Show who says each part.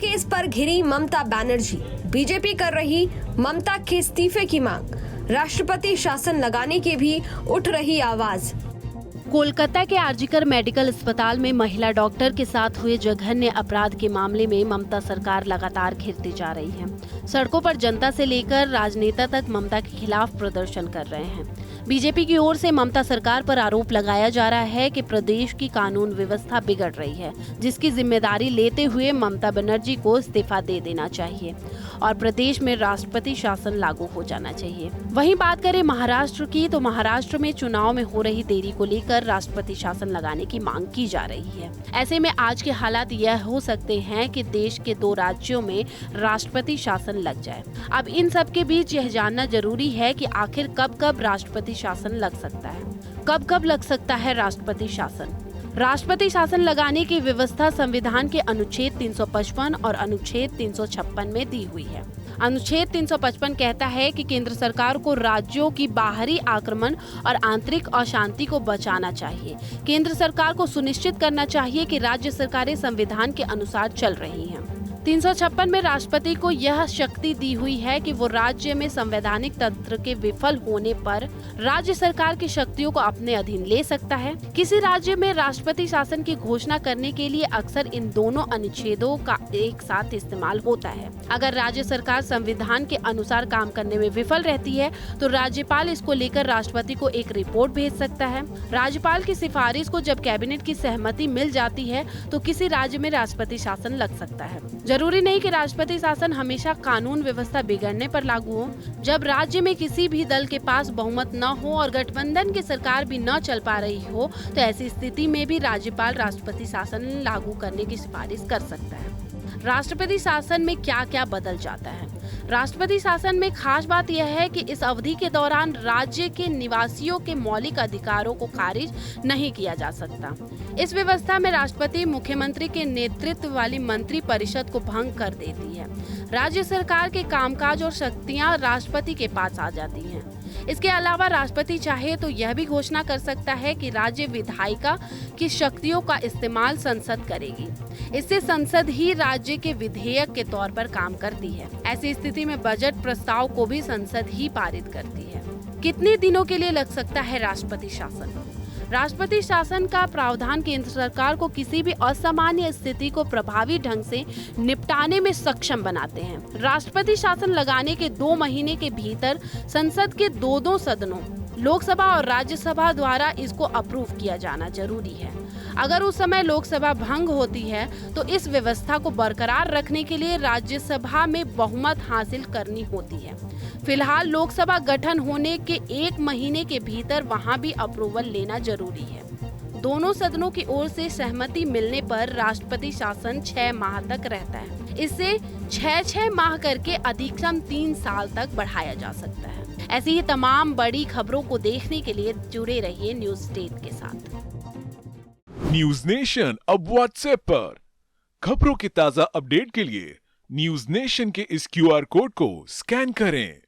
Speaker 1: Case पर घिरी Mamata Banerjee, BJP कर रही ममता के इस्तीफे की मांग, राष्ट्रपति शासन लगाने की भी उठ रही आवाज।
Speaker 2: कोलकाता के आरजीकर मेडिकल अस्पताल में महिला डॉक्टर के साथ हुए जघन्य अपराध के मामले में ममता सरकार लगातार घिरती जा रही है। सड़कों पर जनता से लेकर राजनेता तक ममता के खिलाफ प्रदर्शन कर रहे हैं। बीजेपी की ओर से ममता सरकार पर आरोप लगाया जा रहा है कि प्रदेश की कानून व्यवस्था बिगड़ रही है, जिसकी जिम्मेदारी लेते हुए ममता बनर्जी को इस्तीफा दे देना चाहिए और प्रदेश में राष्ट्रपति शासन लागू हो जाना चाहिए। वहीं बात करें महाराष्ट्र की, तो महाराष्ट्र में चुनाव में हो रही देरी को लेकर राष्ट्रपति शासन लगाने की मांग की जा रही है। ऐसे में आज के हालात यह हो सकते हैं कि देश के 2 राज्यों में राष्ट्रपति शासन लग जाए। अब इन सब के बीच यह जानना जरूरी है कि आखिर कब कब राष्ट्रपति शासन लग सकता है, कब कब लग सकता है राष्ट्रपति शासन। राष्ट्रपति शासन लगाने की व्यवस्था संविधान के अनुच्छेद 355 और अनुच्छेद 356 में दी हुई है। अनुच्छेद 355 कहता है कि केंद्र सरकार को राज्यों की बाहरी आक्रमण और आंतरिक अशांति को बचाना चाहिए। केंद्र सरकार को सुनिश्चित करना चाहिए कि राज्य सरकारें संविधान के अनुसार चल रही हैं। 356 में राष्ट्रपति को यह शक्ति दी हुई है कि वो राज्य में संवैधानिक तंत्र के विफल होने पर राज्य सरकार की शक्तियों को अपने अधीन ले सकता है। किसी राज्य में राष्ट्रपति शासन की घोषणा करने के लिए अक्सर इन दोनों अनुच्छेदों का एक साथ इस्तेमाल होता है। अगर राज्य सरकार संविधान के अनुसार काम करने में विफल रहती है तो राज्यपाल इसको लेकर राष्ट्रपति को एक रिपोर्ट भेज सकता है। राज्यपाल की सिफारिश को जब कैबिनेट की सहमति मिल जाती है तो किसी राज्य में राष्ट्रपति शासन लग सकता है। जरूरी नहीं कि राष्ट्रपति शासन हमेशा कानून व्यवस्था बिगड़ने पर लागू हो। जब राज्य में किसी भी दल के पास बहुमत न हो और गठबंधन की सरकार भी न चल पा रही हो तो ऐसी स्थिति में भी राज्यपाल राष्ट्रपति शासन लागू करने की सिफारिश कर सकता है। राष्ट्रपति शासन में क्या क्या बदल जाता है? राष्ट्रपति शासन में खास बात यह है कि इस अवधि के दौरान राज्य के निवासियों के मौलिक अधिकारों को खारिज नहीं किया जा सकता। इस व्यवस्था में राष्ट्रपति मुख्यमंत्री के नेतृत्व वाली मंत्री परिषद को भंग कर देती है। राज्य सरकार के कामकाज और शक्तियां राष्ट्रपति के पास आ जाती हैं। इसके अलावा राष्ट्रपति चाहे तो यह भी घोषणा कर सकता है कि राज्य विधायिका की शक्तियों का इस्तेमाल संसद करेगी। इससे संसद ही राज्य के विधेयक के तौर पर काम करती है। ऐसी स्थिति में बजट प्रस्ताव को भी संसद ही पारित करती है। कितने दिनों के लिए लग सकता है राष्ट्रपति शासन? राष्ट्रपति शासन का प्रावधान केंद्र सरकार को किसी भी असामान्य स्थिति को प्रभावी ढंग से निपटाने में सक्षम बनाते हैं। राष्ट्रपति शासन लगाने के 2 महीने के भीतर संसद के 2 सदनों, लोकसभा और राज्यसभा द्वारा इसको अप्रूव किया जाना जरूरी है। अगर उस समय लोकसभा भंग होती है तो इस व्यवस्था को बरकरार रखने के लिए राज्यसभा में बहुमत हासिल करनी होती है। फिलहाल लोकसभा गठन होने के 1 महीने के भीतर वहां भी अप्रूवल लेना जरूरी है। दोनों सदनों की ओर से सहमति मिलने पर राष्ट्रपति शासन 6 माह तक रहता है। इसे 6 माह करके अधिकतम 3 साल तक बढ़ाया जा सकता है। ऐसी ही तमाम बड़ी खबरों को देखने के लिए जुड़े रहिए न्यूज स्टेट के साथ।
Speaker 3: न्यूज नेशन अब व्हाट्सएप पर खबरों की ताजा अपडेट के लिए न्यूज नेशन के इस QR कोड को स्कैन करें।